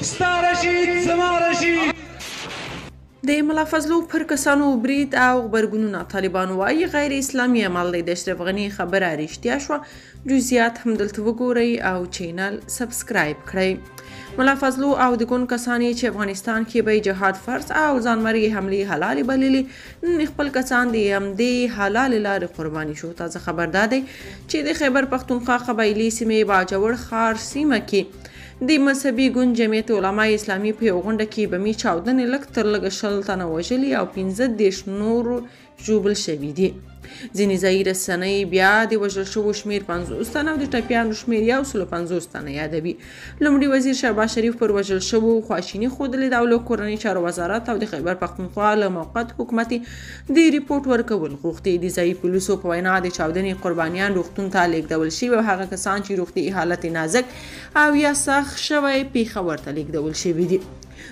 ستا رشید زما رشید. د ملا فضلو پر کسانو برید او غبرګونونه طالبان وایي غیر اسلامي عمل دی. د اشرف غني خبره رښتیا شوه. جزئیات هم دلته وګورئ او چینل سبسکرایب کړئ. ملا فضلو او د ګوند کسان چې افغانستان کې به جهاد فرض او ځانمرګي حملې حلالې بللې، نن خپل کسان د همدې حلالې لارې قرباني شو. تازه خبر دا دی چې د خیبر پښتونخوا قبایلي سیمې باجوړ ښار سیمه کې د مذهبي ګوند جمعیت علماء اسلامي په یوه غونډه کې بمي چاودنې لږ تر لږه 100 تنه وژلي او 15 نور ژوبل شوي دي. ځینې ځایي رسنۍ بیا د وژل شوو شمېر 50 تنه او د ټپیانو شمېر 150 تنه یادوي. لومړي وزیر شهباز شریف پر وژل شوو خواشیني ښودلې ده او له کورنۍ چارو وزارت او د خیبر پښتونخوا له موقت حکومت د ریپورټ ورکول غوښتي. د ځایي پولیسو په وینا د چاودنې قربانیان روغتون ته لیږدول شوي او هغه کسان چې روغتیایي حالت نازک او یا سخت شوی پېښور ته لیږدول شوي دي.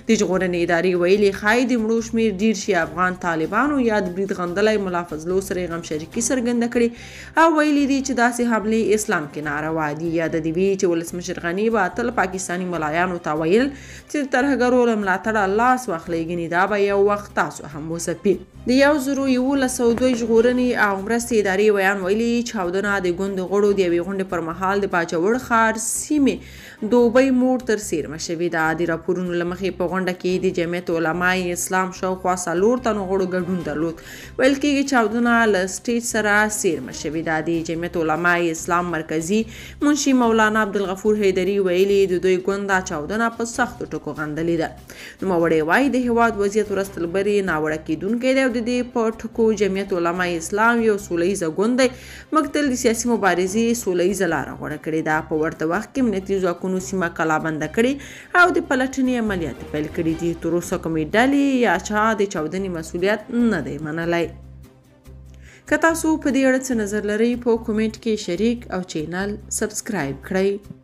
د ژغورنې ادارې ویلي ښایي د مړو شمېر ډېر شي. افغان طالبانو یا د برید غندلی ملا فضلو سره یې غمشریکي څرګنده کړې او ویلي دي چې داسې حملې اسلام کې ناروا دي. یاده دې وي چې ولسمشر غني به تل پاکستاني ملایانو ته ویل چې د ترهګرو له ملاتړه لاس واخلئ، ګنې دا به یو وخت تاسو هم وځپي. د 2011 ژغورنې او مرستې ادارې ویان ویلي چاودنه د ګوند غړو د یوې غونډې پر مهال د باجوړ ښار سیمې دوبۍ موړ تر څیرمه شوې ده. د راپورونو له مخې په غونډه کې د جمعیت علماء اسلام شاوخوا 4 تنو غړو ګډون درلود. ویل کېږي چاودنه له سټیج سره څیرمه شوې ده. د جمعیت علماء اسلام مرکزي منشي مولانا عبدالغفور حیدري ویلي د دوی ګوند دا چاودنه په سختو ټکو غندلې ده. نوموړی وایي د هېواد وضعیت ورځ تر بلې ناوړه کېدونکی دی او د دې په ټکو جمعیت علماء اسلام یو سوله ییزه ګوند دی. موږ تل د سیاسي مبارزې سوله ییزه لاره غوره کړې ده. په ورته وخت کې امنیتي ځواکونو سیمه کلابنده کړې او د پلټنې عملیات پیل کړي دي. تر اوسه کومې ډلې یا چا د چاودنې مسؤلیت نه دی منلی. که تاسو په دې اړه څه نظر لرئ په کومنټ کې شریک او چینل سبسکرایب کړئ.